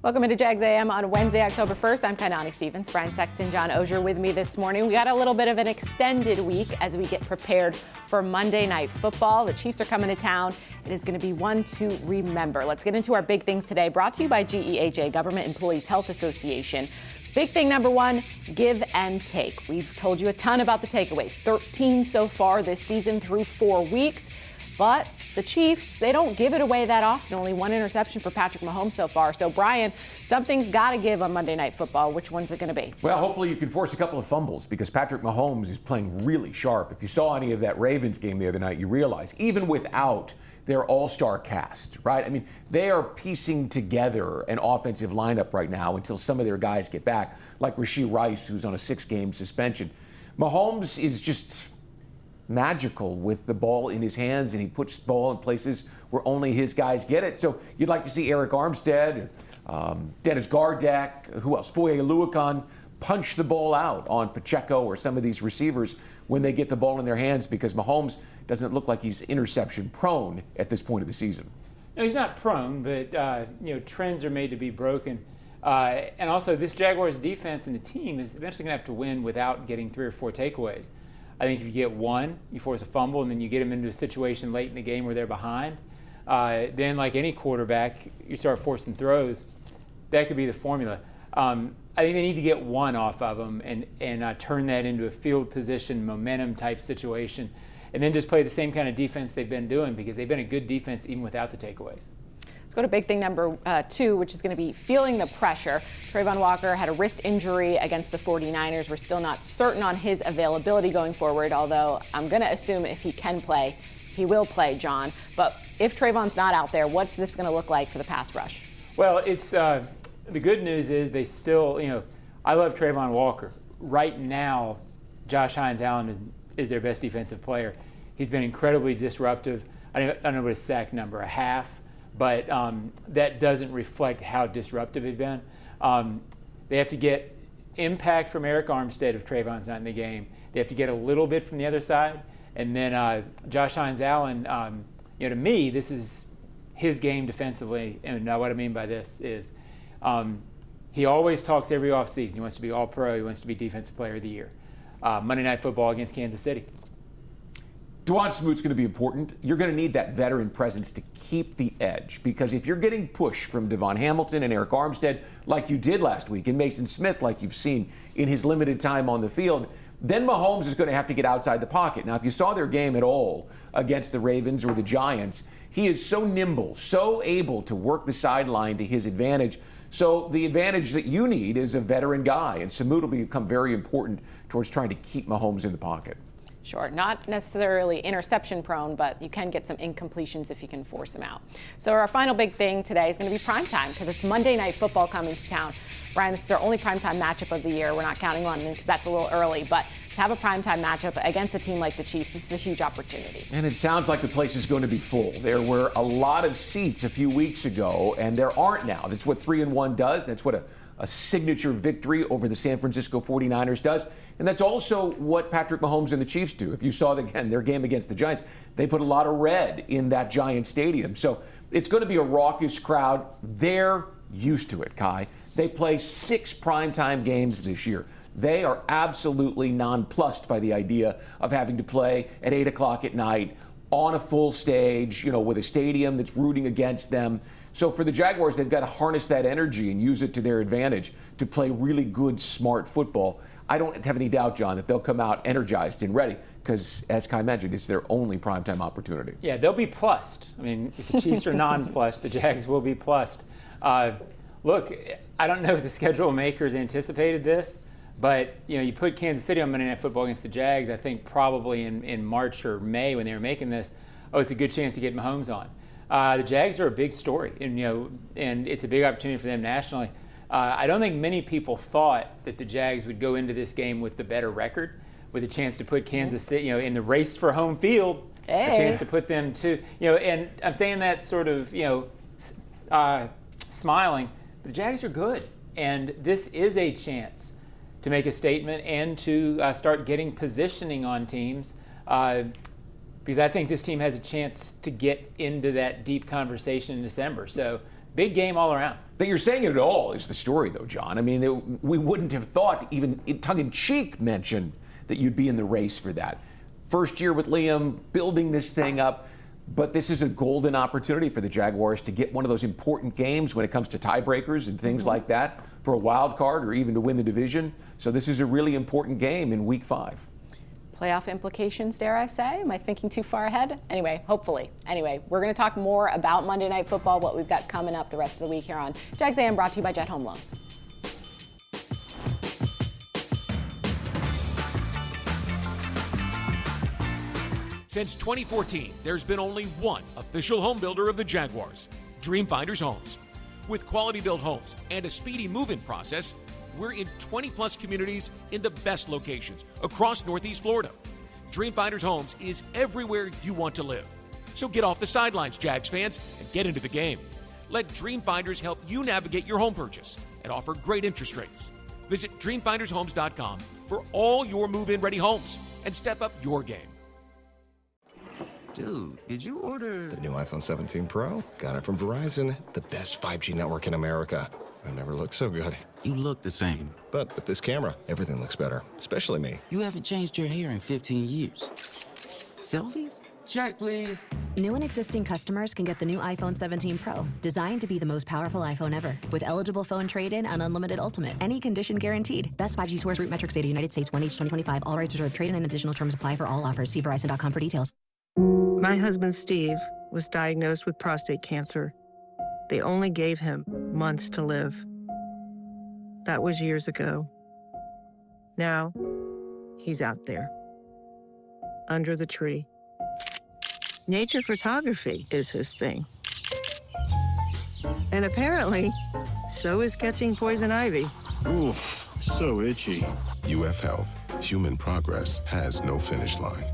Welcome into Jags AM on Wednesday, October 1st. I'm Kainani Stevens. Sexton and John Oehser with me this morning. We got a little bit of an extended week as we get prepared for Monday Night Football. The Chiefs are coming to town. It is going to be one to remember. Let's get into our big things today, brought to you by GEHA, Government Employees Health Association. Big thing number one, give and take. We've told you a ton about the takeaways. 13 so far this season through 4 weeks. But the Chiefs, they don't give it away that often. Only one interception for Patrick Mahomes so far. So, Brian, something's got to give on Monday Night Football. Which one's it going to be? Well, hopefully you can force a couple of fumbles because Patrick Mahomes is playing really sharp. If you saw any of that Ravens game the other night, you realize even without their all-star cast, right? I mean, they are piecing together an offensive lineup right now until some of their guys get back, like Rashee Rice, who's on a 6-game suspension. Mahomes is just magical with the ball in his hands, and he puts the ball in places where only his guys get it. So you'd like to see Eric Armstead, Dennis Gardeck, who else? Foye Oluokun punch the ball out on Pacheco or some of these receivers when they get the ball in their hands, because Mahomes doesn't look like he's interception prone at this point of the season. No, he's not prone, but trends are made to be broken. And also, this Jaguars defense and the team is eventually going to have to win without getting 3 or 4 takeaways. I think if you get one, you force a fumble, and then you get them into a situation late in the game where they're behind, then like any quarterback, you start forcing throws. That could be the formula. I think they need to get one off of them and turn that into a field position, momentum type situation, and then just play the same kind of defense they've been doing, because they've been a good defense even without the takeaways. Let's go to big thing number 2, which is going to be feeling the pressure. Trayvon Walker had a wrist injury against the 49ers. We're still not certain on his availability going forward, although I'm going to assume if he can play, he will play, John. But if Trayvon's not out there, what's this going to look like for the pass rush? Well, it's the good news is they still, I love Trayvon Walker. Right now, Josh Hines-Allen is their best defensive player. He's been incredibly disruptive. I don't know what his sack number, a half. But that doesn't reflect how disruptive he's been. They have to get impact from Eric Armstead if Trayvon's not in the game. They have to get a little bit from the other side. And then Josh Hines-Allen, to me, this is his game defensively. And what I mean by this is he always talks every offseason. He wants to be all-pro. He wants to be Defensive Player of the Year. Monday Night Football against Kansas City. Dwan Smoot's going to be important. You're going to need that veteran presence to keep the edge, because if you're getting push from Devon Hamilton and Eric Armstead like you did last week, and Mason Smith like you've seen in his limited time on the field, then Mahomes is going to have to get outside the pocket. Now, if you saw their game at all against the Ravens or the Giants, he is so nimble, so able to work the sideline to his advantage. So the advantage that you need is a veteran guy, and Smoot will become very important towards trying to keep Mahomes in the pocket. Sure, not necessarily interception prone, but you can get some incompletions if you can force them out. So our final big thing today is going to be primetime, because it's Monday Night Football coming to town. Brian, this is our only primetime matchup of the year. We're not counting London because that's a little early, but to have a primetime matchup against a team like the Chiefs, this is a huge opportunity. And it sounds like the place is going to be full. There were a lot of seats a few weeks ago, and there aren't now. That's what 3-1 does. That's what a signature victory over the San Francisco 49ers does. And that's also what Patrick Mahomes and the Chiefs do. If you saw, their game against the Giants, they put a lot of red in that Giant stadium. So it's going to be a raucous crowd. They're used to it, Kai. They play 6 primetime games this year. They are absolutely nonplussed by the idea of having to play at 8 o'clock at night on a full stage, with a stadium that's rooting against them. So for the Jaguars, they've got to harness that energy and use it to their advantage to play really good, smart football. I don't have any doubt, John, that they'll come out energized and ready because, as Kai mentioned, it's their only primetime opportunity. Yeah, they'll be plussed. I mean, if the Chiefs are non-plussed, the Jags will be plussed. Look, I don't know if the schedule makers anticipated this, but you put Kansas City on Monday Night Football against the Jags, I think probably in March or May when they were making this, it's a good chance to get Mahomes on. The Jags are a big story, and it's a big opportunity for them nationally. I don't think many people thought that the Jags would go into this game with the better record, with a chance to put Kansas City, in the race for home field, a chance to put them to, and I'm saying that sort of, smiling. But the Jags are good, and this is a chance to make a statement and to start getting positioning on teams. Because I think this team has a chance to get into that deep conversation in December. So big game all around. That you're saying it all is the story, though, John. I mean, we wouldn't have thought, even in tongue-in-cheek, mention that you'd be in the race for that. First year with Liam, building this thing up, but this is a golden opportunity for the Jaguars to get one of those important games when it comes to tiebreakers and things like that for a wild card or even to win the division. So this is a really important game in Week 5. Playoff implications, dare I say? Am I thinking too far ahead? Anyway, hopefully. Anyway, we're going to talk more about Monday Night Football, what we've got coming up the rest of the week here on Jags AM, brought to you by Jet Home Loans. Since 2014, there's been only one official home builder of the Jaguars, Dreamfinders Homes. With quality-built homes and a speedy move-in process, we're in 20-plus communities in the best locations across Northeast Florida. Dreamfinders Homes is everywhere you want to live. So get off the sidelines, Jags fans, and get into the game. Let Dreamfinders help you navigate your home purchase and offer great interest rates. Visit dreamfindershomes.com for all your move-in ready homes and step up your game. Dude, did you order the new iPhone 17 Pro? Got it from Verizon, the best 5G network in America. I've never looked so good. You look the same. But with this camera, everything looks better, especially me. You haven't changed your hair in 15 years. Selfies? Check, please. New and existing customers can get the new iPhone 17 Pro, designed to be the most powerful iPhone ever. With eligible phone trade-in and unlimited ultimate. Any condition guaranteed. Best 5G source root metrics data, United States, 1H 2025. All rights reserved. Trade-in and additional terms apply for all offers. See Verizon.com for details. My husband, Steve, was diagnosed with prostate cancer. They only gave him months to live. That was years ago. Now, he's out there, under the tree. Nature photography is his thing. And apparently, so is catching poison ivy. Oof, so itchy. UF Health. Human progress has no finish line.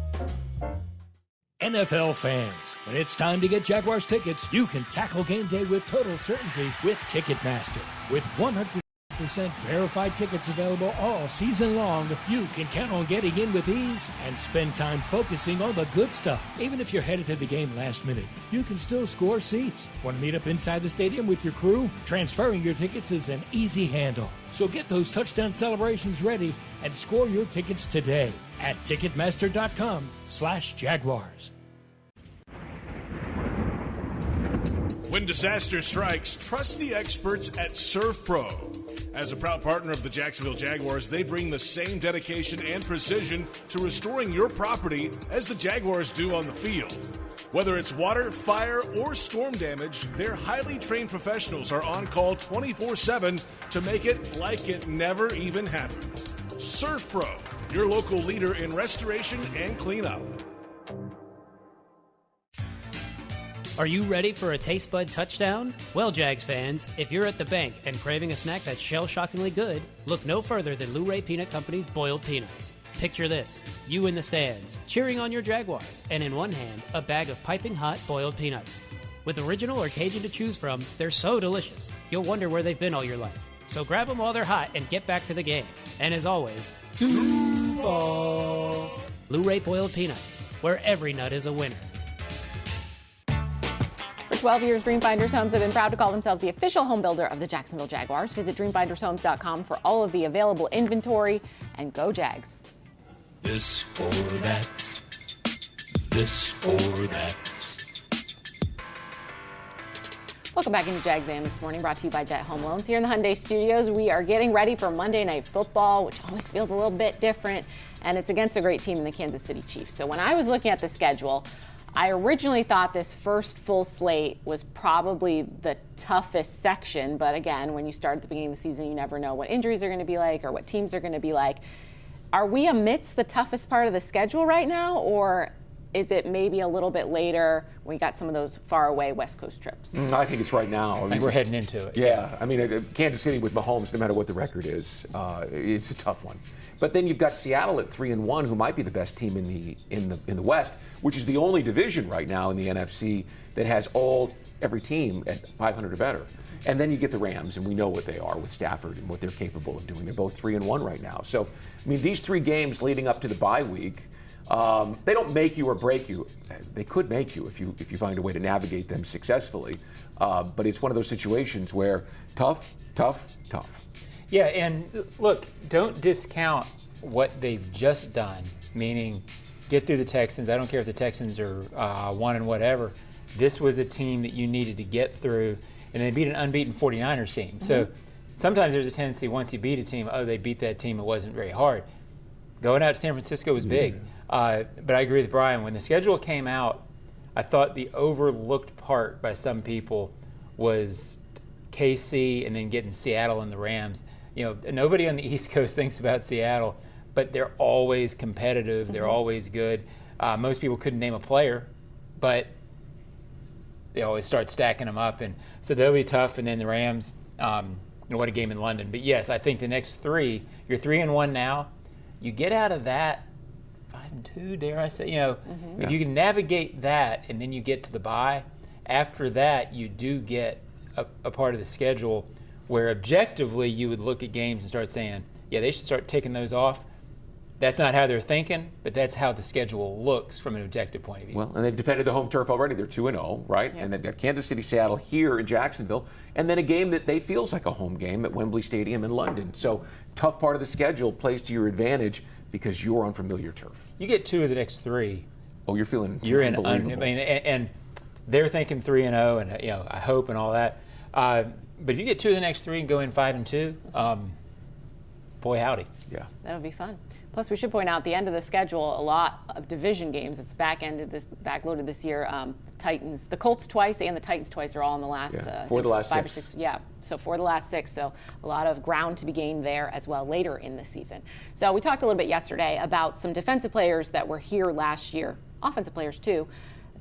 NFL fans, when it's time to get Jaguars tickets, you can tackle game day with total certainty with Ticketmaster. With 100% verified tickets available all season long, you can count on getting in with ease and spend time focusing on the good stuff. Even if you're headed to the game last minute, you can still score seats. Want to meet up inside the stadium with your crew? Transferring your tickets is an easy handoff. So get those touchdown celebrations ready and score your tickets today at Ticketmaster.com/Jaguars. When disaster strikes, trust the experts at ServPro. As a proud partner of the Jacksonville Jaguars, they bring the same dedication and precision to restoring your property as the Jaguars do on the field. Whether it's water, fire, or storm damage, their highly trained professionals are on call 24/7 to make it like it never even happened. ServPro, your local leader in restoration and cleanup. Are you ready for a taste bud touchdown? Well, Jags fans, if you're at the bank and craving a snack that's shell-shockingly good, look no further than Luray Peanut Company's boiled peanuts. Picture this, you in the stands, cheering on your Jaguars, and in one hand, a bag of piping hot boiled peanuts. With original or Cajun to choose from, they're so delicious, you'll wonder where they've been all your life. So grab them while they're hot and get back to the game. And as always, Duval! Luray boiled peanuts, where every nut is a winner. For 12 years, Dreamfinders Homes have been proud to call themselves the official home builder of the Jacksonville Jaguars. Visit dreamfindershomes.com for all of the available inventory, and go Jags. This or that. This or that. Welcome back into Jags AM this morning, brought to you by Jet Home Loans. Here in the Hyundai Studios, we are getting ready for Monday Night Football, which always feels a little bit different, and it's against a great team in the Kansas City Chiefs. So when I was looking at the schedule, I originally thought this first full slate was probably the toughest section, but again, when you start at the beginning of the season, you never know what injuries are going to be like or what teams are going to be like. Are we amidst the toughest part of the schedule right now, or is it maybe a little bit later when we got some of those far away West Coast trips? I think it's right now. I think we're heading into it. Yeah, I mean, Kansas City with Mahomes, no matter what the record is, it's a tough one. But then you've got Seattle at 3-1, who might be the best team in the West, which is the only division right now in the NFC that has every team at 500 or better. And then you get the Rams, and we know what they are with Stafford and what they're capable of doing. They're both 3-1 right now. So, I mean, these three games leading up to the bye week, They don't make you or break you. They could make you if you find a way to navigate them successfully. But it's one of those situations where tough. Yeah, and look, don't discount what they've just done, meaning get through the Texans. I don't care if the Texans are 1 and whatever. This was a team that you needed to get through, and they beat an unbeaten 49ers team. Mm-hmm. So sometimes there's a tendency once you beat a team, they beat that team, it wasn't very hard. Going out to San Francisco was big. But I agree with Brian. When the schedule came out, I thought the overlooked part by some people was KC and then getting Seattle and the Rams. Nobody on the East Coast thinks about Seattle, but they're always competitive. They're always good. Most people couldn't name a player, but they always start stacking them up. And so they'll be tough. And then the Rams, what a game in London. But yes, I think the next 3, you're 3-1 now. You get out of that 5-2, dare I say, if you can navigate that and then you get to the bye, after that you do get a part of the schedule where objectively you would look at games and start saying, yeah, they should start taking those off. That's not how they're thinking, but that's how the schedule looks from an objective point of view. Well, and they've defended the home turf already. They're 2-0, right? Yep. And they've got Kansas City, Seattle here in Jacksonville, and then a game that they feels like a home game at Wembley Stadium in London. So tough part of the schedule plays to your advantage because you're on familiar turf. You get 2 of the next 3. Oh, you're feeling you're unbelievable. And they're thinking 3-0, and I hope and all that. But if you get 2 of the next 3 and go in 5-2, boy howdy. Yeah, that would be fun. Plus, we should point out at the end of the schedule, a lot of division games. It's backloaded this year. Titans, the Colts twice, and the Titans twice are all in the last for the last 5 6. or 6. Yeah, so for the last 6. So a lot of ground to be gained there as well later in the season. So we talked a little bit yesterday about some defensive players that were here last year, offensive players too,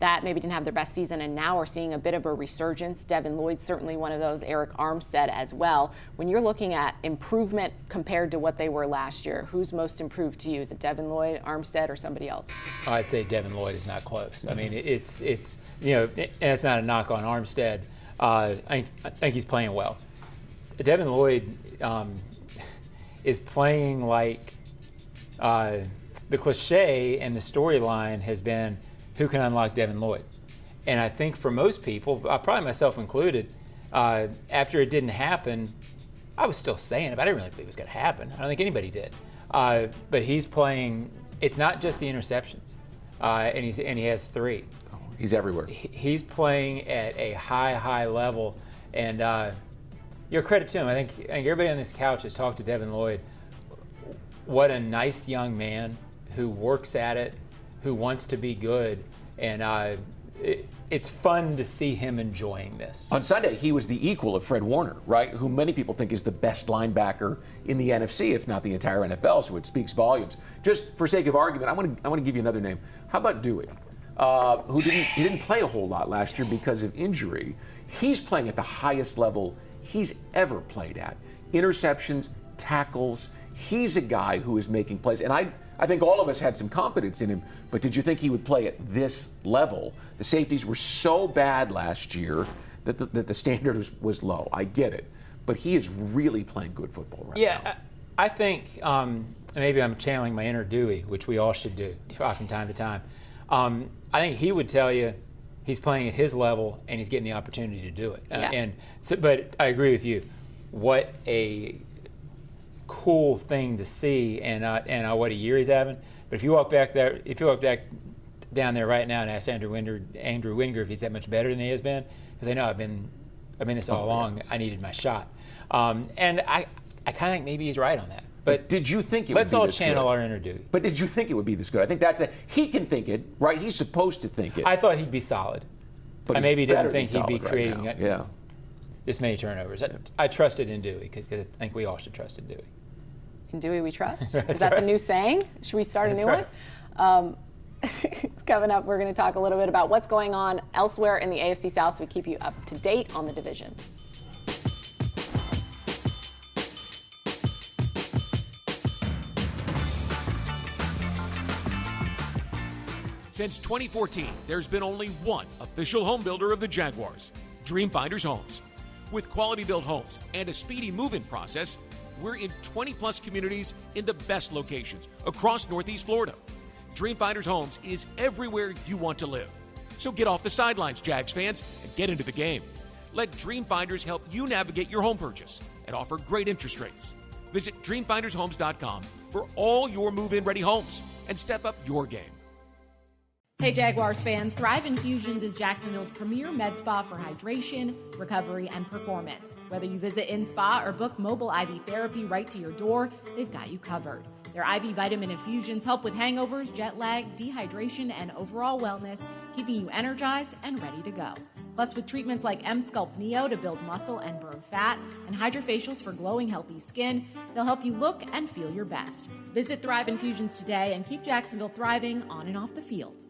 that maybe didn't have their best season and now are seeing a bit of a resurgence. Devin Lloyd, certainly one of those. Eric Armstead as well. When you're looking at improvement compared to what they were last year, who's most improved to you? Is it Devin Lloyd, Armstead, or somebody else? I'd say Devin Lloyd is not close. I mean, it's and it's not a knock on Armstead. I think he's playing well. Devin Lloyd is playing like the cliche and the storyline has been, who can unlock Devin Lloyd? And I think for most people, probably myself included, after it didn't happen, I was still saying it, but I didn't really believe it was going to happen. I don't think anybody did. But he's playing, it's not just the interceptions, and he has 3. Oh, he's everywhere. He's playing at a high level, and your credit to him. I think everybody on this couch has talked to Devin Lloyd. What a nice young man who works at it, who wants to be good, and it's fun to see him enjoying this. On Sunday, he was the equal of Fred Warner, right? Who many people think is the best linebacker in the NFC, if not the entire NFL, so it speaks volumes. Just for sake of argument, I want to give you another name. How about Dewey? Who didn't play a whole lot last year because of injury. He's playing at the highest level he's ever played at. Interceptions, tackles. He's a guy who is making plays, and I think all of us had some confidence in him, but did you think he would play at this level? The safeties were so bad last year that the standard was low. I get it, but he is really playing good football right now. Yeah, I think maybe I'm channeling my inner Dewey, which we all should do from time to time. I think he would tell you he's playing at his level and he's getting the opportunity to do it. Yeah. But I agree with you. What a cool thing to see, and what a year he's having. But if you walk back down there right now and ask Andrew Winger if he's that much better than he has been, because I know I've been this all along. Yeah. I needed my shot, and I kind of think maybe he's right on that. But did you think it would be this good? Let's all channel our inner Dewey. But did you think it would be this good? I think that's he can think it, right? He's supposed to think it. I thought he'd be solid. But I maybe didn't think he'd be creating this many turnovers. I trusted in Dewey because I think we all should trust in Dewey. In Dewey we trust? Is that the new saying? Should we start a new one? Coming up, we're going to talk a little bit about what's going on elsewhere in the AFC South so we keep you up to date on the division. Since 2014, there's been only one official home builder of the Jaguars, Dreamfinders Homes. With quality-built homes and a speedy move-in process, we're in 20-plus communities in the best locations across Northeast Florida. Dreamfinders Homes is everywhere you want to live. So get off the sidelines, Jags fans, and get into the game. Let Dreamfinders help you navigate your home purchase and offer great interest rates. Visit dreamfindershomes.com for all your move-in ready homes and step up your game. Hey Jaguars fans, Thrive Infusions is Jacksonville's premier med spa for hydration, recovery, and performance. Whether you visit in-spa or book mobile IV therapy right to your door, they've got you covered. Their IV vitamin infusions help with hangovers, jet lag, dehydration, and overall wellness, keeping you energized and ready to go. Plus, with treatments like M-Sculpt Neo to build muscle and burn fat, and hydrofacials for glowing, healthy skin, they'll help you look and feel your best. Visit Thrive Infusions today and keep Jacksonville thriving on and off the field.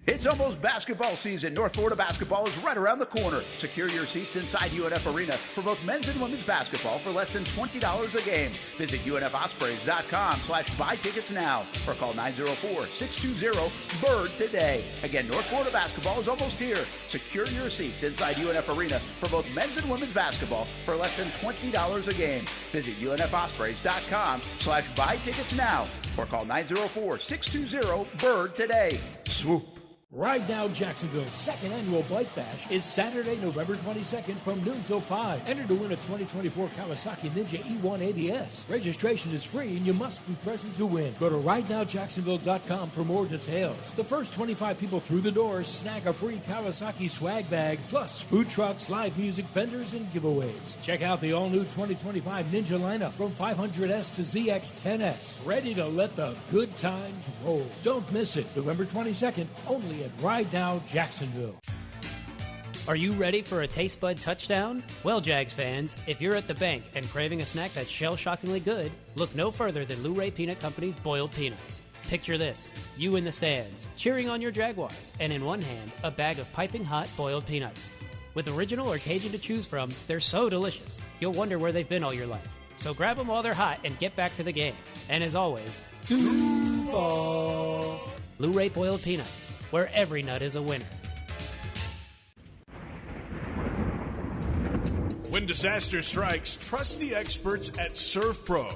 It's almost basketball season. North Florida basketball is right around the corner. Secure your seats inside UNF Arena for both men's and women's basketball for less than $20 a game. Visit UNFospreys.com/buy tickets now or call 904-620-BIRD today. Again, North Florida basketball is almost here. Secure your seats inside UNF Arena for both men's and women's basketball for less than $20 a game. Visit UNFospreys.com/buy tickets now or call 904-620-BIRD today. Swoop. Ride Now Jacksonville's second annual Bike Bash is Saturday, November 22nd from noon till 5. Enter to win a 2024 Kawasaki Ninja E1 ABS. Registration is free and you must be present to win. Go to ridenowjacksonville.com for more details. The first 25 people through the doors snag a free Kawasaki swag bag, plus food trucks, live music, vendors, and giveaways. Check out the all-new 2025 Ninja lineup from 500S to ZX10S. Ready to let the good times roll. Don't miss it. November 22nd, only at Ride Now Jacksonville. Are you ready for a taste bud touchdown? Well, Jags fans, if you're at the bank and craving a snack that's shell-shockingly good, look no further than Luray Peanut Company's boiled peanuts. Picture this, you in the stands, cheering on your Jaguars, and in one hand, a bag of piping hot boiled peanuts. With original or Cajun to choose from, they're so delicious, you'll wonder where they've been all your life. So grab them while they're hot and get back to the game. And as always, Duval! Luray boiled peanuts, where every nut is a winner. When disaster strikes, trust the experts at Surf Pro.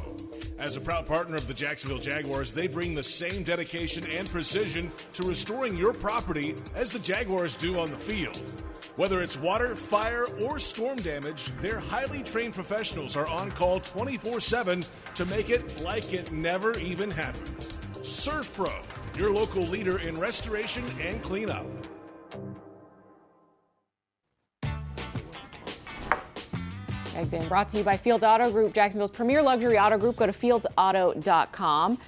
As a proud partner of the Jacksonville Jaguars, they bring the same dedication and precision to restoring your property as the Jaguars do on the field. Whether it's water, fire, or storm damage, their highly trained professionals are on call 24/7 to make it like it never even happened. Surf Pro, your local leader in restoration and cleanup. Jags AM brought to you by Fields Auto Group, Jacksonville's premier luxury auto group. Go to fieldsauto.com.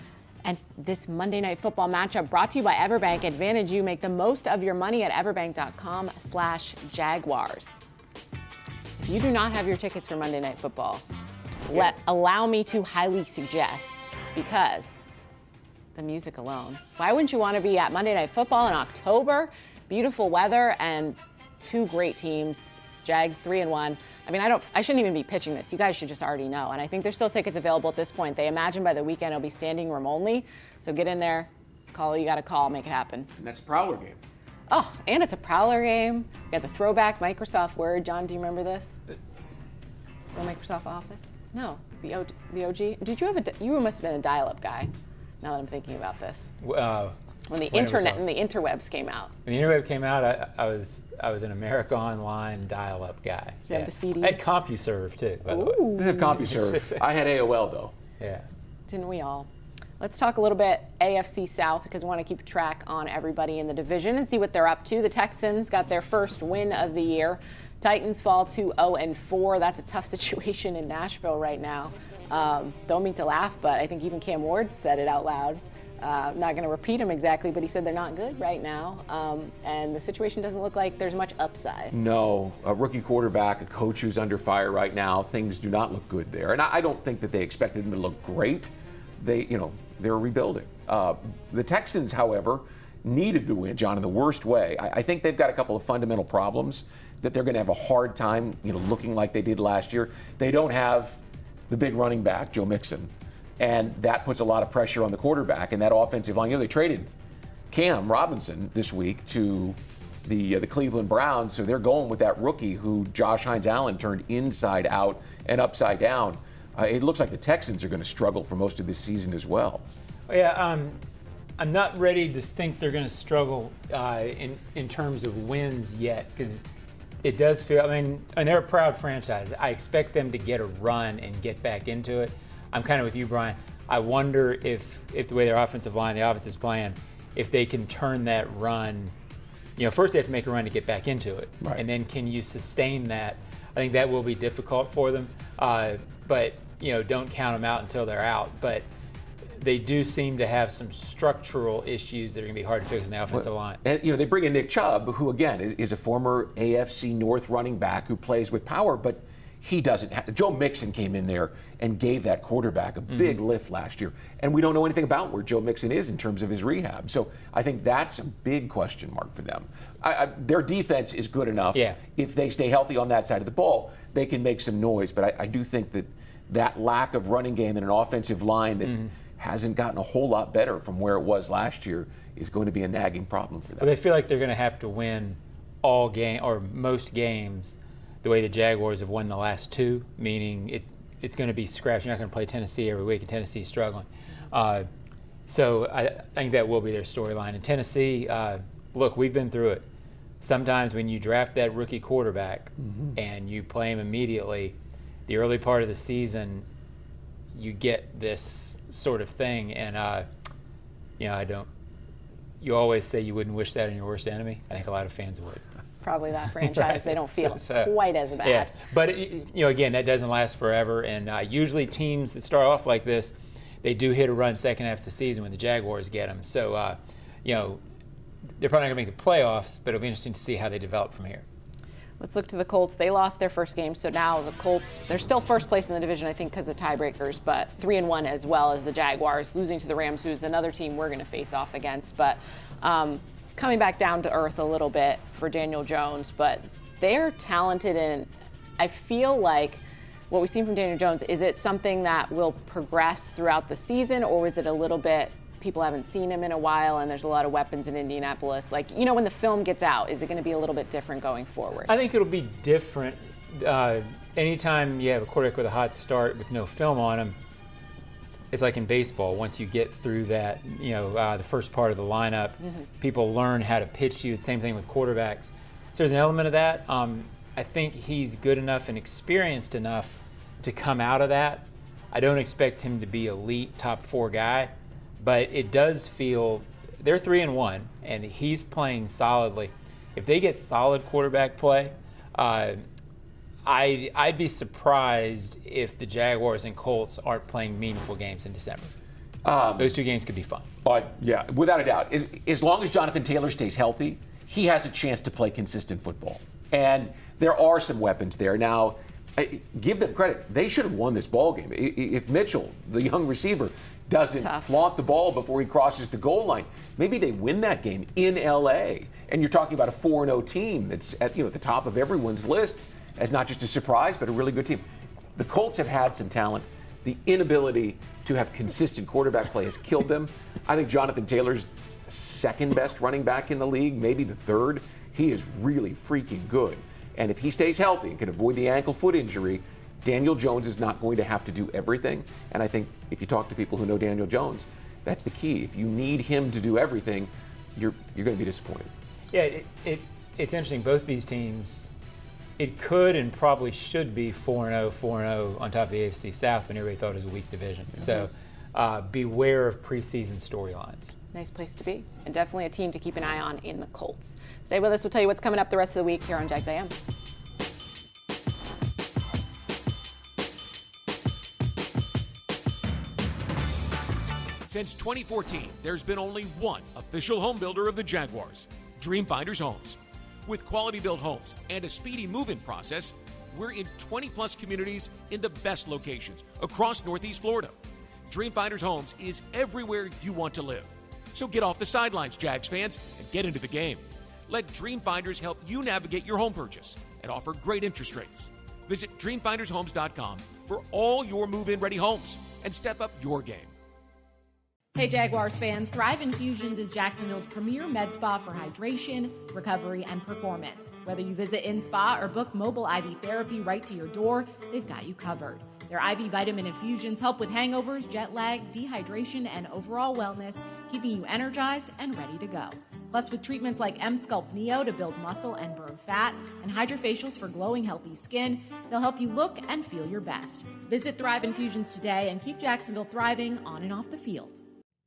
And this Monday Night Football matchup brought to you by Everbank. Advantage you. Make the most of your money at everbank.com/Jaguars. If you do not have your tickets for Monday Night Football, allow me to highly suggest, because the music alone. Why wouldn't you want to be at Monday Night Football in October? Beautiful weather and two great teams. Jags 3-1. I mean, I shouldn't even be pitching this. You guys should just already know. And I think there's still tickets available at this point. They imagine by the weekend it'll be standing room only. So get in there, call you got to call, make it happen. And that's a Prowler game. Oh, and it's a Prowler game. We got the throwback Microsoft Word. John, do you remember this? The Microsoft Office? No, the OG. Did you have you must have been a dial-up guy. Now that I'm thinking about this. When the internet and the interwebs came out. When the interweb came out, I was an America Online dial-up guy. Did you have the CD? I had CompuServe too, by the way. I didn't have CompuServe. I had AOL though. Yeah. Didn't we all? Let's talk a little bit AFC South, because we want to keep track on everybody in the division and see what they're up to. The Texans got their first win of the year. Titans fall to 0-4. That's a tough situation in Nashville right now. Don't mean to laugh, but I think even Cam Ward said it out loud. I'm not going to repeat him exactly, but he said they're not good right now, and the situation doesn't look like there's much upside. No, a rookie quarterback, a coach who's under fire right now. Things do not look good there, and I don't think that they expected them to look great. They're rebuilding. The Texans, however, needed the win, John, in the worst way. I think they've got a couple of fundamental problems that they're going to have a hard time, looking like they did last year. They don't have the big running back, Joe Mixon. And that puts a lot of pressure on the quarterback and that offensive line. They traded Cam Robinson this week to the Cleveland Browns, so they're going with that rookie who Josh Hines-Allen turned inside out and upside down. It looks like the Texans are going to struggle for most of this season as well. Yeah, I'm not ready to think they're going to struggle in terms of wins yet, because it does feel, and they're a proud franchise. I expect them to get a run and get back into it. I'm kind of with you, Brian. I wonder if the way their offensive line, the offense is playing, if they can turn that run. First they have to make a run to get back into it. Right. And then can you sustain that? I think that will be difficult for them. But don't count them out until they're out. But they do seem to have some structural issues that are going to be hard to fix in the offensive line. And they bring in Nick Chubb, who again is a former AFC North running back who plays with power, but he doesn't have. Joe Mixon came in there and gave that quarterback a big lift last year, and we don't know anything about where Joe Mixon is in terms of his rehab. So I think that's a big question mark for them. Their defense is good enough. Yeah. If they stay healthy on that side of the ball, they can make some noise. But I do think that lack of running game and an offensive line that hasn't gotten a whole lot better from where it was last year is going to be a nagging problem for them. But they feel like they're going to have to win all game or most games the way the Jaguars have won the last two, meaning it's going to be scraps. You're not going to play Tennessee every week, and Tennessee's struggling. So I think that will be their storyline. In Tennessee, look, we've been through it. Sometimes when you draft that rookie quarterback and you play him immediately, the early part of the season, you get this sort of thing. And, you always say you wouldn't wish that on your worst enemy. I think a lot of fans would. Probably that franchise, Right. they don't feel So, quite as bad. Yeah, but again, that doesn't last forever, and usually teams that start off like this, they do hit a run second half of the season when the Jaguars get them. So, they're probably not going to make the playoffs, but it'll be interesting to see how they develop from here. Let's look to the Colts. They lost their first game, so now the Colts, they're still first place in the division, I think, because of tiebreakers, but 3-1 as well as the Jaguars, losing to the Rams, who's another team we're going to face off against. But coming back down to earth a little bit for Daniel Jones, but they're talented, and I feel like what we've seen from Daniel Jones, is it something that will progress throughout the season, or is it a little bit people haven't seen him in a while and there's a lot of weapons in Indianapolis? Like, when the film gets out, is it going to be a little bit different going forward? I think it'll be different. Anytime you have a quarterback with a hot start with no film on him, it's like in baseball. Once you get through that, the first part of the lineup, people learn how to pitch you. It's the same thing with quarterbacks. So there's an element of that. I think he's good enough and experienced enough to come out of that. I don't expect him to be elite top 4 guy, but it does feel they're 3-1 and he's playing solidly. If they get solid quarterback play, I'd be surprised if the Jaguars and Colts aren't playing meaningful games in December. Those two games could be fun. Yeah, without a doubt. As long as Jonathan Taylor stays healthy, he has a chance to play consistent football. And there are some weapons there. Now, give them credit. They should have won this ball game. If Mitchell, the young receiver, doesn't flaunt the ball before he crosses the goal line, maybe they win that game in L.A. And you're talking about a 4-0 team that's at the top of everyone's list as not just a surprise, but a really good team. The Colts have had some talent. The inability to have consistent quarterback play has killed them. I think Jonathan Taylor's the second best running back in the league, maybe the third. He is really freaking good. And if he stays healthy and can avoid the ankle foot injury, Daniel Jones is not going to have to do everything. And I think if you talk to people who know Daniel Jones, that's the key. If you need him to do everything, you're going to be disappointed. Yeah, it's interesting. Both these teams, it could and probably should be 4-0 on top of the AFC South when everybody thought it was a weak division. So beware of preseason storylines. Nice place to be, and definitely a team to keep an eye on in the Colts. Stay with us. We'll tell you what's coming up the rest of the week here on Jags AM. Since 2014, there's been only one official home builder of the Jaguars, Dreamfinders Homes. With quality-built homes and a speedy move-in process, we're in 20-plus communities in the best locations across Northeast Florida. Dreamfinders Homes is everywhere you want to live. So get off the sidelines, Jags fans, and get into the game. Let Dreamfinders help you navigate your home purchase and offer great interest rates. Visit dreamfindershomes.com for all your move-in ready homes and step up your game. Hey Jaguars fans, Thrive Infusions is Jacksonville's premier med spa for hydration, recovery, and performance. Whether you visit in-spa or book mobile IV therapy right to your door, they've got you covered. Their IV vitamin infusions help with hangovers, jet lag, dehydration, and overall wellness, keeping you energized and ready to go. Plus, with treatments like M-Sculpt Neo to build muscle and burn fat, and Hydrofacials for glowing, healthy skin, they'll help you look and feel your best. Visit Thrive Infusions today and keep Jacksonville thriving on and off the field.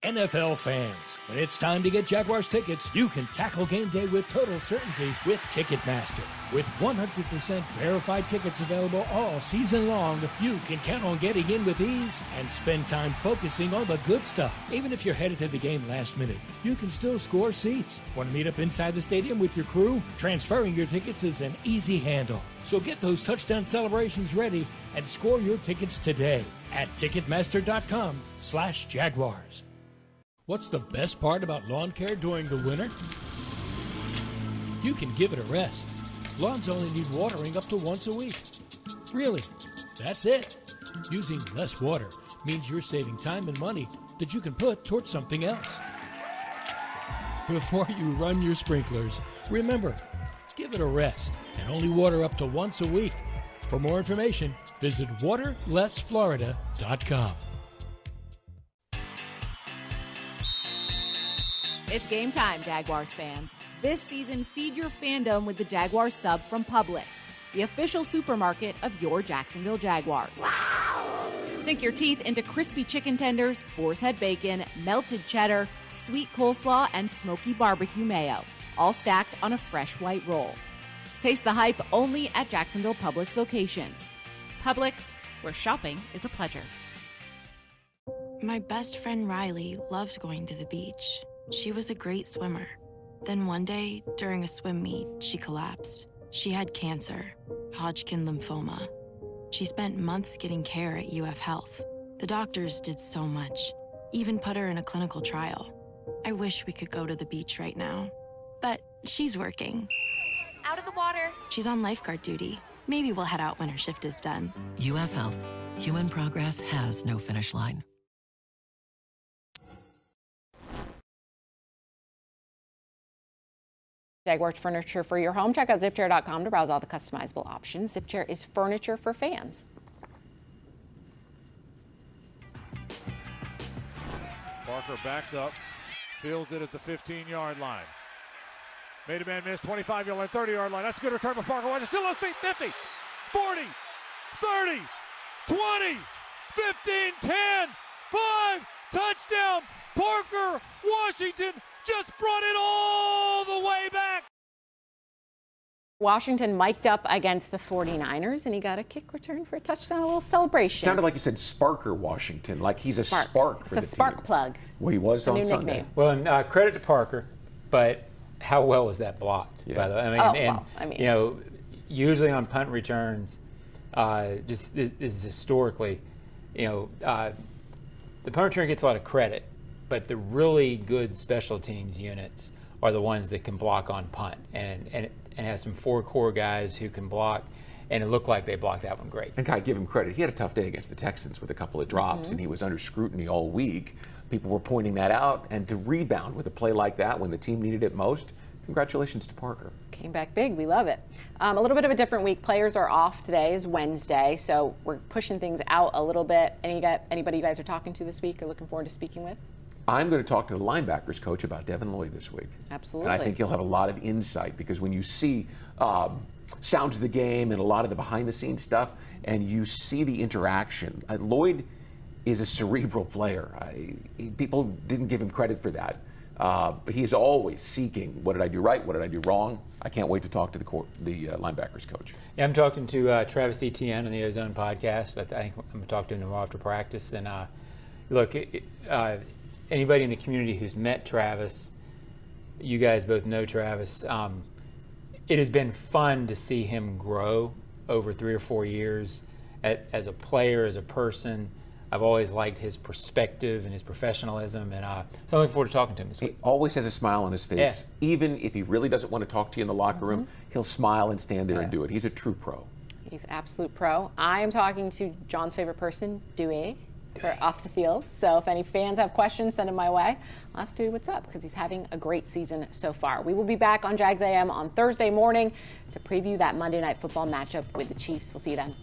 NFL fans, when it's time to get Jaguars tickets, you can tackle game day with total certainty with Ticketmaster. With 100% verified tickets available all season long, you can count on getting in with ease and spend time focusing on the good stuff. Even if you're headed to the game last minute, you can still score seats. Want to meet up inside the stadium with your crew? Transferring your tickets is an easy handoff. So get those touchdown celebrations ready and score your tickets today at Ticketmaster.com/Jaguars. What's the best part about lawn care during the winter? You can give it a rest. Lawns only need watering up to once a week. Really, that's it. Using less water means you're saving time and money that you can put towards something else. Before you run your sprinklers, remember, give it a rest and only water up to once a week. For more information, visit waterlessflorida.com. It's game time, Jaguars fans. This season, feed your fandom with the Jaguars sub from Publix, the official supermarket of your Jacksonville Jaguars. Wow! Sink your teeth into crispy chicken tenders, boar's head bacon, melted cheddar, sweet coleslaw, and smoky barbecue mayo, all stacked on a fresh white roll. Taste the hype only at Jacksonville Publix locations. Publix, where shopping is a pleasure. My best friend Riley loved going to the beach. She was a great swimmer. Then one day, during a swim meet, she collapsed. She had cancer, Hodgkin lymphoma. She spent months getting care at UF Health. The doctors did so much, even put her in a clinical trial. I wish we could go to the beach right now. But she's working. Out of the water. She's on lifeguard duty. Maybe we'll head out when her shift is done. UF Health. Human progress has no finish line. Jaguars furniture for your home. Check out zipchair.com to browse all the customizable options. Zipchair is furniture for fans. Parker backs up, fields it at the 15-yard line. Made a man miss, 25-yard line, 30-yard line. That's a good return by Parker. Watch it, still on his feet, 50, 40, 30, 20, 15, 10, 5, touchdown. Parker Washington just brought it all the way back. Washington mic'd up against the 49ers, and he got a kick return for a touchdown, a little celebration. Sounded like you said Sparker Washington, like he's a spark for the team. It's a spark plug. Well, he was on Sunday. Nickname. Well, and, credit to Parker, but how well was that blocked, by the way? You know, usually on punt returns, just this is historically, the punt return gets a lot of credit, but the really good special teams units are the ones that can block on punt and have some four core guys who can block, and it looked like they blocked that one great. And I give him credit. He had a tough day against the Texans with a couple of drops, and he was under scrutiny all week. People were pointing that out, and to rebound with a play like that when the team needed it most, congratulations to Parker. Came back big. We love it. A little bit of a different week. Players are off. Today is Wednesday, so we're pushing things out a little bit. Anybody you guys are talking to this week or looking forward to speaking with? I'm going to talk to the linebackers coach about Devin Lloyd this week. Absolutely. And I think he'll have a lot of insight, because when you see sounds of the game and a lot of the behind-the-scenes stuff, and you see the interaction, Lloyd is a cerebral player. People didn't give him credit for that. But he is always seeking, what did I do right, what did I do wrong? I can't wait to talk to the linebackers coach. Yeah, I'm talking to Travis Etienne on the Ozone podcast. I think I'm going to talk to him tomorrow after practice. And look, anybody in the community who's met Travis, you guys both know Travis, it has been fun to see him grow over 3 or 4 years as a player, as a person. I've always liked his perspective and his professionalism, and so I'm looking forward to talking to him this week. He always has a smile on his face. Yeah. Even if he really doesn't want to talk to you in the locker room, he'll smile and stand there and do it. He's a true pro. He's absolute pro. I am talking to John's favorite person, Dewey, for off the field. So if any fans have questions, send them my way. I'll ask Dewey what's up, because he's having a great season so far. We will be back on Jags AM on Thursday morning to preview that Monday Night Football matchup with the Chiefs. We'll see you then.